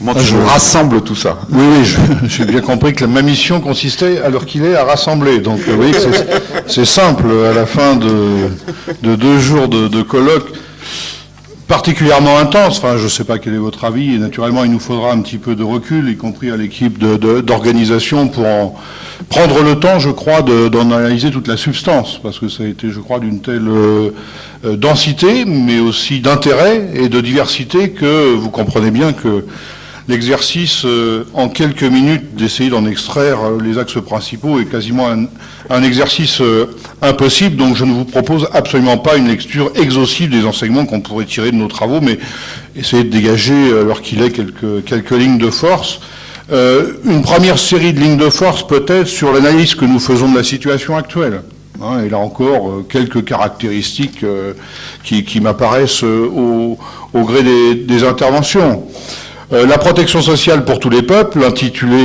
Comment tu rassembles tout ça? Oui, j'ai bien compris que ma mission consistait, à l'heure qu'il est, à rassembler. Donc vous voyez que c'est simple, à la fin de 2 jours de colloque, particulièrement intense. Enfin, je ne sais pas quel est votre avis, et naturellement, il nous faudra un petit peu de recul, y compris à l'équipe d'organisation, pour en prendre le temps, je crois, d'en analyser toute la substance, parce que ça a été, je crois, d'une telle densité, mais aussi d'intérêt et de diversité, que vous comprenez bien que l'exercice, en quelques minutes, d'essayer d'en extraire les axes principaux est quasiment un exercice impossible. Donc je ne vous propose absolument pas une lecture exhaustive des enseignements qu'on pourrait tirer de nos travaux, mais essayer de dégager, alors qu'il est, quelques lignes de force. Une première série de lignes de force peut-être sur l'analyse que nous faisons de la situation actuelle. Et là encore, quelques caractéristiques qui m'apparaissent au gré des interventions. La protection sociale pour tous les peuples, l'intitulé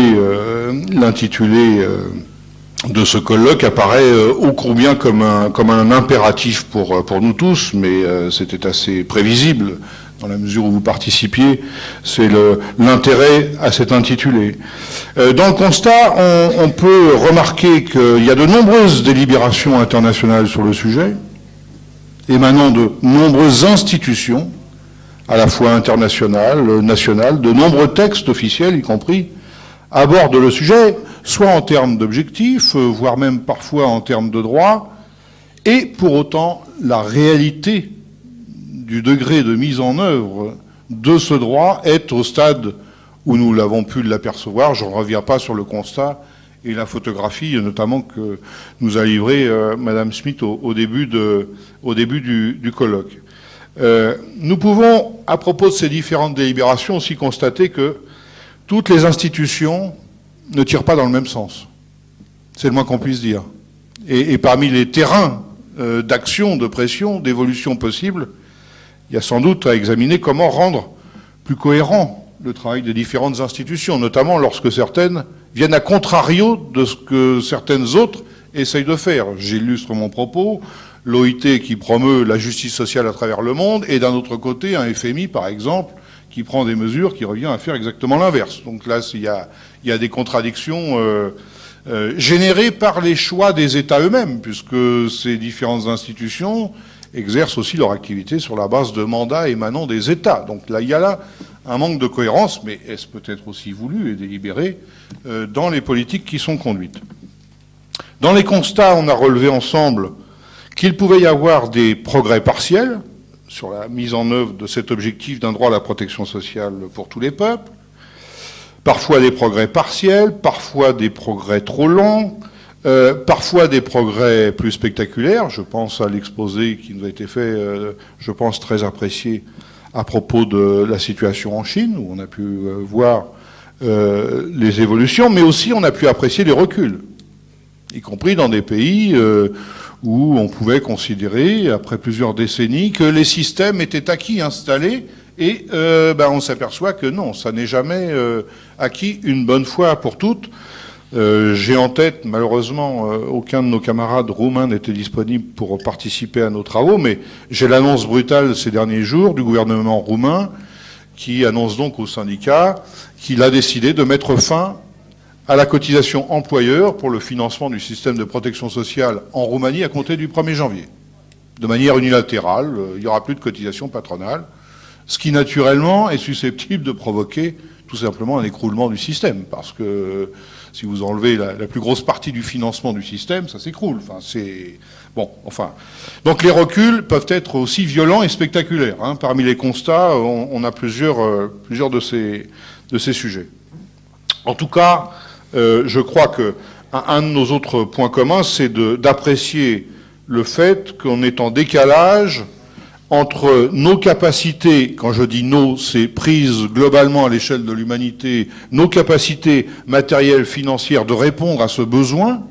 de ce colloque apparaît ô combien comme un impératif pour nous tous, mais c'était assez prévisible dans la mesure où vous participiez. C'est l'intérêt à cet intitulé. Dans le constat, on peut remarquer qu'il y a de nombreuses délibérations internationales sur le sujet, émanant de nombreuses institutions, à la fois internationales, nationales, de nombreux textes officiels, y compris, abordent le sujet, soit en termes d'objectifs, voire même parfois en termes de droit, et pour autant, la réalité du degré de mise en œuvre de ce droit est au stade où nous l'avons pu l'apercevoir. Je ne reviens pas sur le constat et la photographie, notamment que nous a livré Madame Smith au début du colloque. Nous pouvons, à propos de ces différentes délibérations, aussi constater que toutes les institutions ne tirent pas dans le même sens. C'est le moins qu'on puisse dire. Et parmi les terrains d'action, de pression, d'évolution possible, il y a sans doute à examiner comment rendre plus cohérent le travail des différentes institutions, notamment lorsque certaines viennent à contrario de ce que certaines autres essayent de faire. J'illustre mon propos. L'OIT qui promeut la justice sociale à travers le monde, et d'un autre côté, un FMI, par exemple, qui prend des mesures qui revient à faire exactement l'inverse. Donc là, il y a des contradictions générées par les choix des États eux-mêmes, puisque ces différentes institutions exercent aussi leur activité sur la base de mandats émanant des États. Donc là, il y a là un manque de cohérence, mais est-ce peut-être aussi voulu et délibéré dans les politiques qui sont conduites. Dans les constats, on a relevé ensemble qu'il pouvait y avoir des progrès partiels sur la mise en œuvre de cet objectif d'un droit à la protection sociale pour tous les peuples, parfois des progrès partiels, parfois des progrès trop lents, parfois des progrès plus spectaculaires. Je pense à l'exposé qui nous a été fait, je pense très apprécié, à propos de la situation en Chine, où on a pu voir les évolutions, mais aussi on a pu apprécier les reculs, y compris dans des pays où on pouvait considérer, après plusieurs décennies, que les systèmes étaient acquis, installés, et on s'aperçoit que non, ça n'est jamais acquis une bonne fois pour toutes. J'ai en tête, malheureusement, aucun de nos camarades roumains n'était disponible pour participer à nos travaux, mais j'ai l'annonce brutale ces derniers jours du gouvernement roumain qui annonce donc aux syndicats qu'il a décidé de mettre fin à la cotisation employeur pour le financement du système de protection sociale en Roumanie à compter du 1er janvier. De manière unilatérale, il n'y aura plus de cotisation patronale, ce qui naturellement est susceptible de provoquer tout simplement un écroulement du système, parce que si vous enlevez la plus grosse partie du financement du système, ça s'écroule. Enfin, c'est... Bon, enfin... Donc les reculs peuvent être aussi violents et spectaculaires. Hein. Parmi les constats, on a plusieurs de ces sujets. En tout cas, je crois qu'un de nos autres points communs, c'est d'apprécier le fait qu'on est en décalage entre nos capacités, quand je dis nos, c'est prises globalement à l'échelle de l'humanité, nos capacités matérielles, financières de répondre à ce besoin,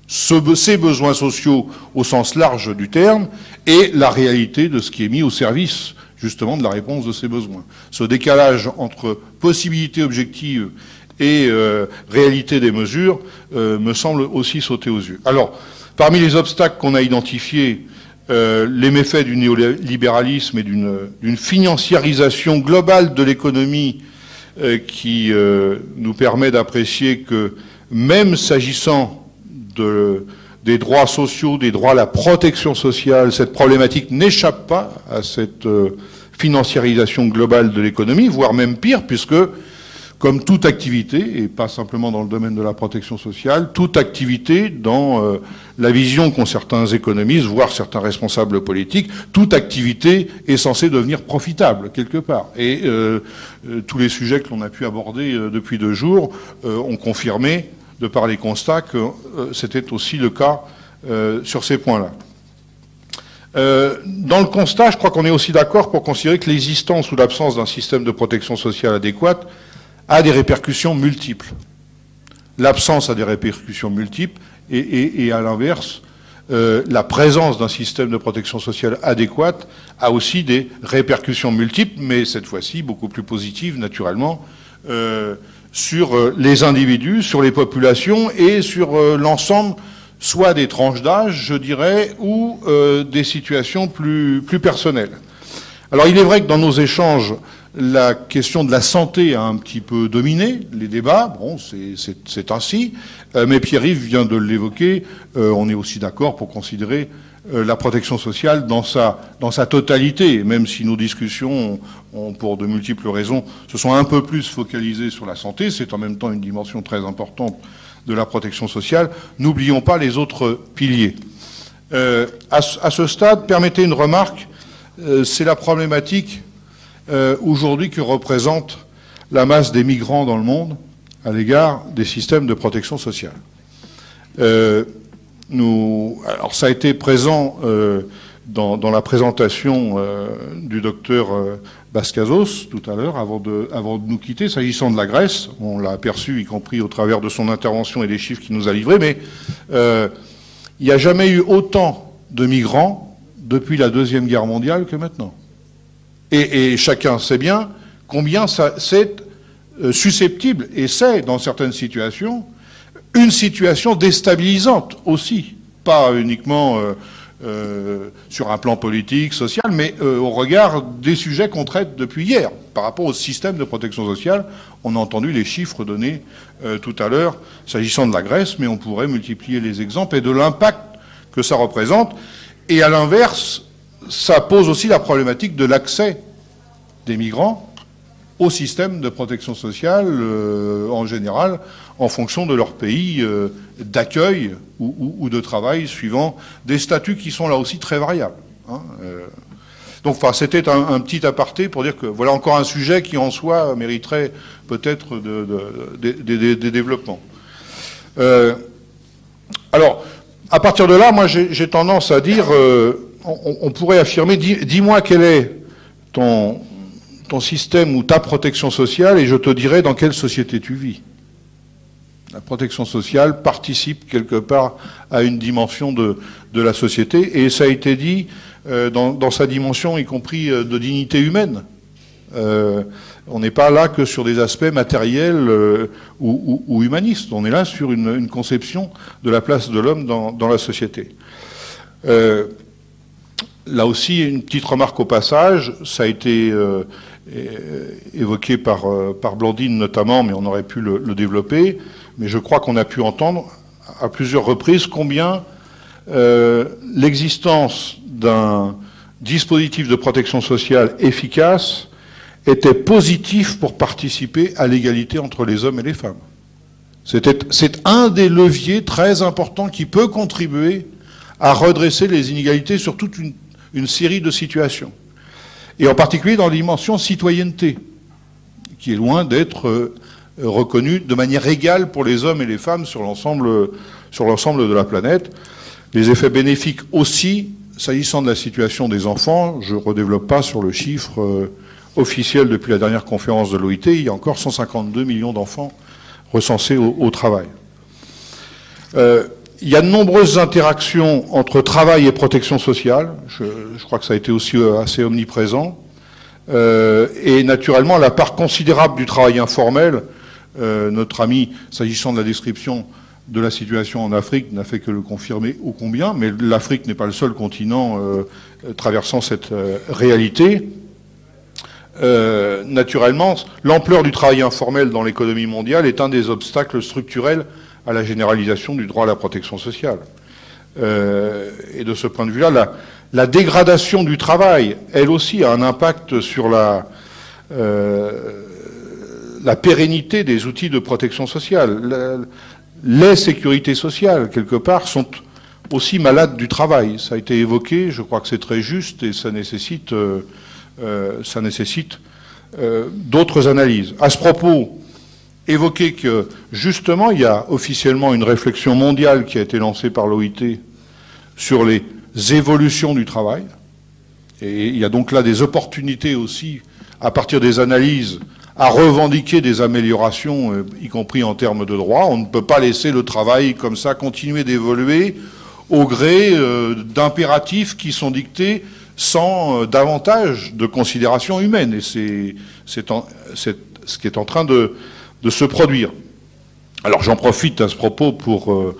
ces besoins sociaux au sens large du terme, et la réalité de ce qui est mis au service, justement, de la réponse de ces besoins. Ce décalage entre possibilités objectives et réalité des mesures me semble aussi sauter aux yeux. Alors, parmi les obstacles qu'on a identifiés, les méfaits du néolibéralisme et d'une financiarisation globale de l'économie qui nous permet d'apprécier que même s'agissant des droits sociaux, des droits à la protection sociale, cette problématique n'échappe pas à cette financiarisation globale de l'économie, voire même pire, puisque, comme toute activité, et pas simplement dans le domaine de la protection sociale, toute activité dans la vision qu'ont certains économistes, voire certains responsables politiques, toute activité est censée devenir profitable, quelque part. Et tous les sujets que l'on a pu aborder depuis 2 jours ont confirmé, de par les constats, que c'était aussi le cas sur ces points-là. Dans le constat, je crois qu'on est aussi d'accord pour considérer que l'existence ou l'absence d'un système de protection sociale adéquate a des répercussions multiples. L'absence a des répercussions multiples et à l'inverse, la présence d'un système de protection sociale adéquate a aussi des répercussions multiples, mais cette fois-ci beaucoup plus positives, naturellement, sur les individus, sur les populations et sur l'ensemble, soit des tranches d'âge, je dirais, ou des situations plus personnelles. Alors il est vrai que dans nos échanges, la question de la santé a un petit peu dominé les débats, bon, c'est ainsi, mais Pierre-Yves vient de l'évoquer, on est aussi d'accord pour considérer la protection sociale dans sa totalité, même si nos discussions ont, pour de multiples raisons, se sont un peu plus focalisées sur la santé, c'est en même temps une dimension très importante de la protection sociale. N'oublions pas les autres piliers. À ce stade, permettez une remarque, c'est la problématique aujourd'hui que représente la masse des migrants dans le monde à l'égard des systèmes de protection sociale. Alors ça a été présent dans la présentation du docteur Bascazos tout à l'heure, avant de nous quitter, s'agissant de la Grèce. On l'a aperçu, y compris au travers de son intervention et des chiffres qu'il nous a livrés, mais il n'y a jamais eu autant de migrants depuis la Deuxième Guerre mondiale que maintenant. Et chacun sait bien combien c'est susceptible, et c'est, dans certaines situations, une situation déstabilisante aussi, pas uniquement sur un plan politique, social, mais au regard des sujets qu'on traite depuis hier. Par rapport au système de protection sociale, on a entendu les chiffres donnés tout à l'heure, s'agissant de la Grèce, mais on pourrait multiplier les exemples et de l'impact que ça représente. Et à l'inverse, ça pose aussi la problématique de l'accès des migrants au système de protection sociale en général, en fonction de leur pays d'accueil ou de travail, suivant des statuts qui sont là aussi très variables. Hein, donc enfin, c'était un petit aparté pour dire que voilà encore un sujet qui en soi mériterait peut-être des développements. Alors, à partir de là, moi j'ai tendance à dire, on pourrait affirmer, dis-moi quel est ton système ou ta protection sociale et je te dirai dans quelle société tu vis. La protection sociale participe quelque part à une dimension de la société et ça a été dit dans sa dimension y compris de dignité humaine. On n'est pas là que sur des aspects matériels ou humanistes, on est là sur une conception de la place de l'homme dans la société. Là aussi, une petite remarque au passage, ça a été évoqué par Blandine notamment, mais on aurait pu le développer, mais je crois qu'on a pu entendre à plusieurs reprises combien l'existence d'un dispositif de protection sociale efficace était positif pour participer à l'égalité entre les hommes et les femmes. C'est un des leviers très importants qui peut contribuer à redresser les inégalités sur toute une série de situations. Et en particulier dans la dimension citoyenneté, qui est loin d'être reconnue de manière égale pour les hommes et les femmes sur l'ensemble de la planète. Les effets bénéfiques aussi, s'agissant de la situation des enfants, je ne redéveloppe pas sur le chiffre officiel depuis la dernière conférence de l'OIT, il y a encore 152 millions d'enfants recensés au travail. Il y a de nombreuses interactions entre travail et protection sociale. Je crois que ça a été aussi assez omniprésent. Et naturellement, la part considérable du travail informel, notre ami, s'agissant de la description de la situation en Afrique, n'a fait que le confirmer ô combien, mais l'Afrique n'est pas le seul continent traversant cette réalité. naturellement, l'ampleur du travail informel dans l'économie mondiale est un des obstacles structurels à la généralisation du droit à la protection sociale. Et de ce point de vue-là, la dégradation du travail, elle aussi, a un impact sur la pérennité des outils de protection sociale. Les sécurités sociales, quelque part, sont aussi malades du travail. Ça a été évoqué, je crois que c'est très juste, et ça nécessite d'autres analyses. À ce propos, évoquer que, justement, il y a officiellement une réflexion mondiale qui a été lancée par l'OIT sur les évolutions du travail. Et il y a donc là des opportunités aussi, à partir des analyses, à revendiquer des améliorations, y compris en termes de droit. On ne peut pas laisser le travail comme ça continuer d'évoluer au gré d'impératifs qui sont dictés sans davantage de considération humaine. Et c'est ce qui est en train de se produire. Alors j'en profite à ce propos pour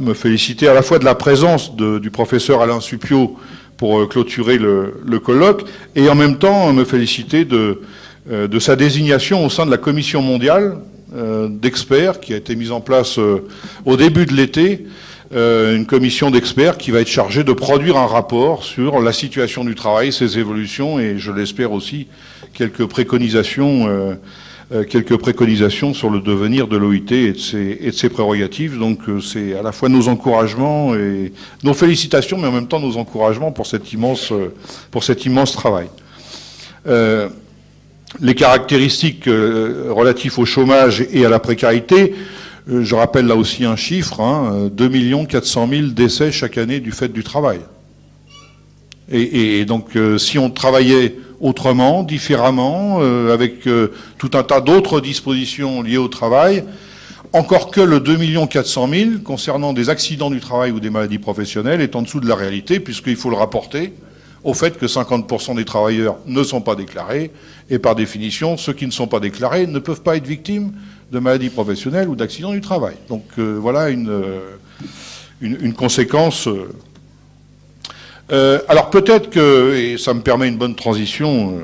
me féliciter à la fois de la présence du professeur Alain Supiot pour clôturer le colloque, et en même temps me féliciter de sa désignation au sein de la Commission mondiale d'experts qui a été mise en place au début de l'été, une commission d'experts qui va être chargée de produire un rapport sur la situation du travail, ses évolutions, et je l'espère aussi quelques préconisations sur le devenir de l'OIT et de ses prérogatives. Donc c'est à la fois nos encouragements et nos félicitations, mais en même temps nos encouragements pour cet immense travail. Les caractéristiques relatives au chômage et à la précarité, je rappelle là aussi un chiffre, 2 400 000 décès chaque année du fait du travail. Et donc si on travaillait autrement, différemment, avec tout un tas d'autres dispositions liées au travail, encore que le 2 400 000 concernant des accidents du travail ou des maladies professionnelles est en dessous de la réalité, puisqu'il faut le rapporter au fait que 50% des travailleurs ne sont pas déclarés, et par définition, ceux qui ne sont pas déclarés ne peuvent pas être victimes de maladies professionnelles ou d'accidents du travail. Donc voilà une conséquence. Alors peut-être que, et ça me permet une bonne transition,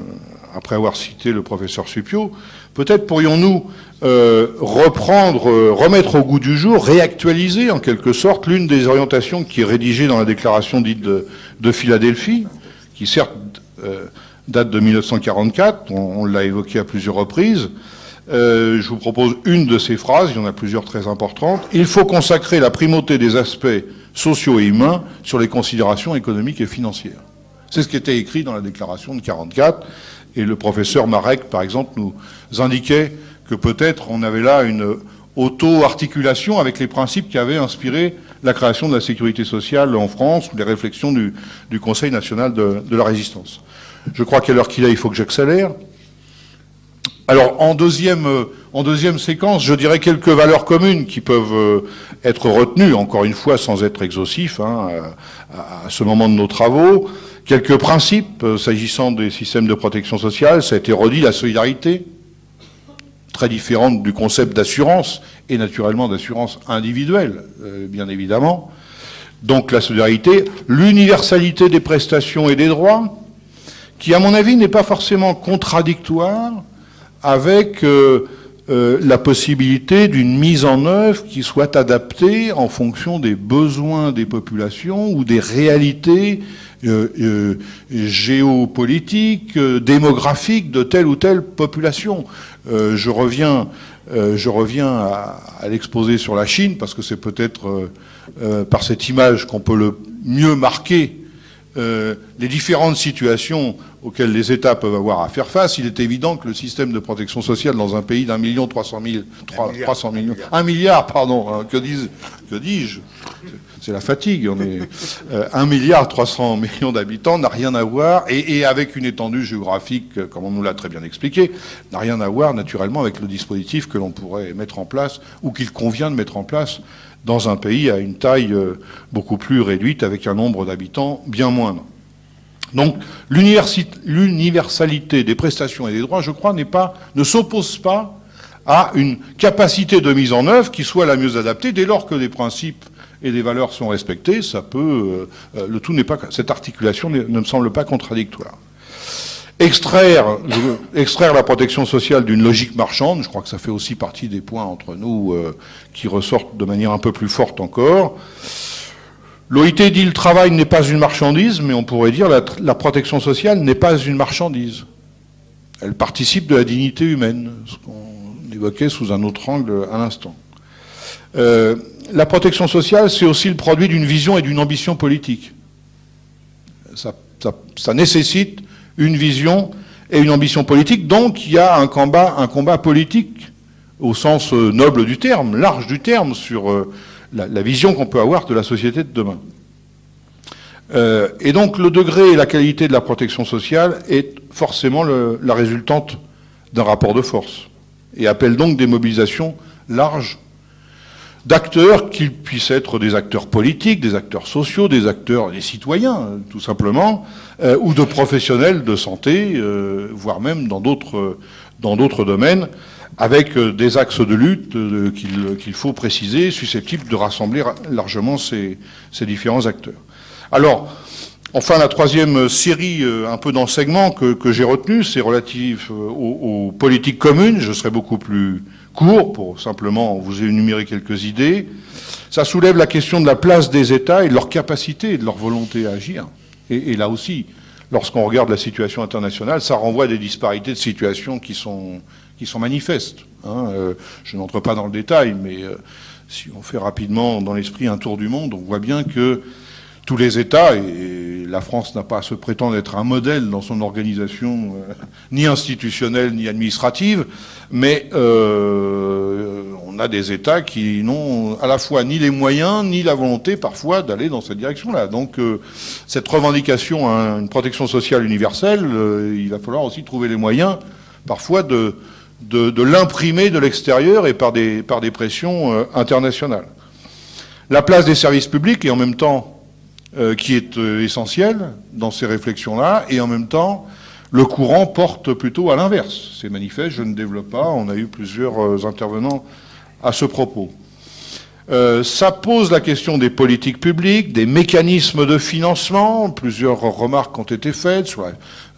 après avoir cité le professeur Supiot, peut-être pourrions-nous remettre au goût du jour, réactualiser en quelque sorte l'une des orientations qui est rédigée dans la déclaration dite de Philadelphie, qui certes date de 1944, on l'a évoqué à plusieurs reprises. Je vous propose une de ces phrases, il y en a plusieurs très importantes. Il faut consacrer la primauté des aspects sociaux et humains sur les considérations économiques et financières. C'est ce qui était écrit dans la déclaration de 1944, et le professeur Marek, par exemple, nous indiquait que peut-être on avait là une auto-articulation avec les principes qui avaient inspiré la création de la sécurité sociale en France, ou les réflexions du Conseil national de la résistance. Je crois qu'à l'heure qu'il est, il faut que j'accélère. Alors, en deuxième séquence, je dirais quelques valeurs communes qui peuvent être retenues, encore une fois, sans être exhaustifs, à ce moment de nos travaux. Quelques principes, s'agissant des systèmes de protection sociale, ça a été redit, la solidarité, très différente du concept d'assurance, et naturellement d'assurance individuelle, bien évidemment. Donc la solidarité, l'universalité des prestations et des droits, qui, à mon avis, n'est pas forcément contradictoire avec la possibilité d'une mise en œuvre qui soit adaptée en fonction des besoins des populations ou des réalités géopolitiques, démographiques de telle ou telle population. Je reviens à l'exposé sur la Chine, parce que c'est peut-être par cette image qu'on peut le mieux marquer les différentes situations auxquelles les États peuvent avoir à faire face. Il est évident que le système de protection sociale dans un pays d'1 300 000, 300 millions, 1 milliard, pardon, que dis-je, c'est la fatigue, on est 1 milliard 300 millions d'habitants, n'a rien à voir, et avec une étendue géographique, comme on nous l'a très bien expliqué, n'a rien à voir naturellement avec le dispositif que l'on pourrait mettre en place, ou qu'il convient de mettre en place dans un pays à une taille beaucoup plus réduite, avec un nombre d'habitants bien moindre. Donc l'universalité des prestations et des droits, je crois, ne s'oppose pas à une capacité de mise en œuvre qui soit la mieux adaptée. Dès lors que les principes et les valeurs sont respectés, ça peut, le tout n'est pas, cette articulation ne me semble pas contradictoire. extraire la protection sociale d'une logique marchande. Je crois que ça fait aussi partie des points entre nous qui ressortent de manière un peu plus forte encore. L'OIT dit le travail n'est pas une marchandise, mais on pourrait dire la protection sociale n'est pas une marchandise. Elle participe de la dignité humaine, ce qu'on évoquait sous un autre angle à l'instant. La protection sociale, c'est aussi le produit d'une vision et d'une ambition politique. Ça nécessite une vision et une ambition politique, donc il y a un combat politique au sens noble du terme, large du terme, sur la vision qu'on peut avoir de la société de demain. Et donc le degré et la qualité de la protection sociale est forcément la résultante d'un rapport de force, et appelle donc des mobilisations larges d'acteurs, qu'ils puissent être des acteurs politiques, des acteurs sociaux, des citoyens, tout simplement, ou de professionnels de santé, voire même dans d'autres domaines, avec des axes de lutte qu'il faut préciser, susceptibles de rassembler largement ces différents acteurs. Alors, enfin, la troisième série un peu d'enseignements que j'ai retenu, c'est relatif aux politiques communes. Je serai beaucoup plus court pour simplement vous énumérer quelques idées. Ça soulève la question de la place des États et de leur capacité et de leur volonté à agir. Et là aussi, lorsqu'on regarde la situation internationale, ça renvoie à des disparités de situation qui sont manifestes. Hein. Je n'entre pas dans le détail, mais si on fait rapidement dans l'esprit un tour du monde, on voit bien que tous les États, et la France n'a pas à se prétendre être un modèle dans son organisation ni institutionnelle ni administrative, mais on a des États qui n'ont à la fois ni les moyens ni la volonté parfois d'aller dans cette direction-là. Donc cette revendication à une protection sociale universelle, il va falloir aussi trouver les moyens parfois de l'imprimer de l'extérieur et par des pressions internationales. La place des services publics et en même temps qui est essentiel dans ces réflexions-là, et en même temps, le courant porte plutôt à l'inverse. C'est manifeste, je ne développe pas, on a eu plusieurs intervenants à ce propos. Ça pose la question des politiques publiques, des mécanismes de financement, plusieurs remarques ont été faites sur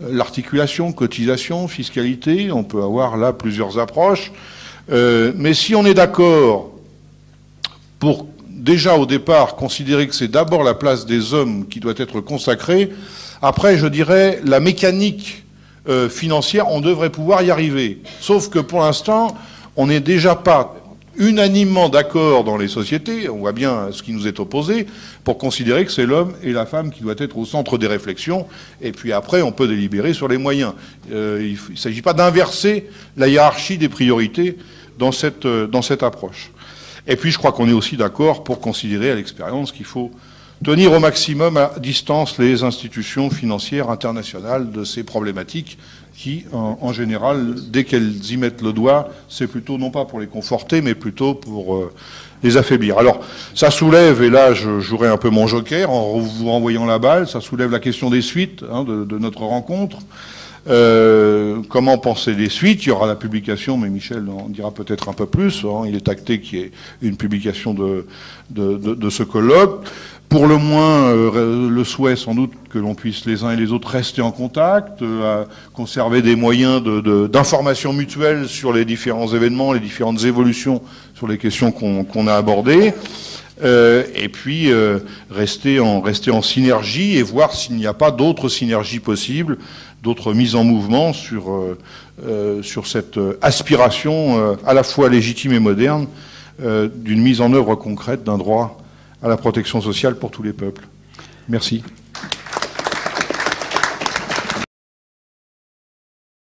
l'articulation, cotisation, fiscalité, on peut avoir là plusieurs approches, mais si on est d'accord pour déjà au départ considérer que c'est d'abord la place des hommes qui doit être consacrée, après je dirais la mécanique financière, on devrait pouvoir y arriver. Sauf que pour l'instant, on n'est déjà pas unanimement d'accord dans les sociétés, on voit bien ce qui nous est opposé, pour considérer que c'est l'homme et la femme qui doivent être au centre des réflexions, et puis après on peut délibérer sur les moyens. Il ne s'agit pas d'inverser la hiérarchie des priorités dans cette approche. Et puis je crois qu'on est aussi d'accord pour considérer à l'expérience qu'il faut tenir au maximum à distance les institutions financières internationales de ces problématiques qui, en général, dès qu'elles y mettent le doigt, c'est plutôt non pas pour les conforter, mais plutôt pour les affaiblir. Alors, ça soulève, et là je jouerai un peu mon joker en vous renvoyant la balle, ça soulève la question des suites de notre rencontre. Comment penser des suites? Il y aura la publication, mais Michel en dira peut-être un peu plus. Il est acté qu'il y ait une publication de ce colloque. Pour le moins, le souhait sans doute que l'on puisse les uns et les autres rester en contact, conserver des moyens d'information mutuelle sur les différents événements, les différentes évolutions sur les questions qu'on a abordées. Et puis rester en synergie et voir s'il n'y a pas d'autres synergies possibles, d'autres mises en mouvement sur cette aspiration à la fois légitime et moderne d'une mise en œuvre concrète d'un droit à la protection sociale pour tous les peuples. Merci.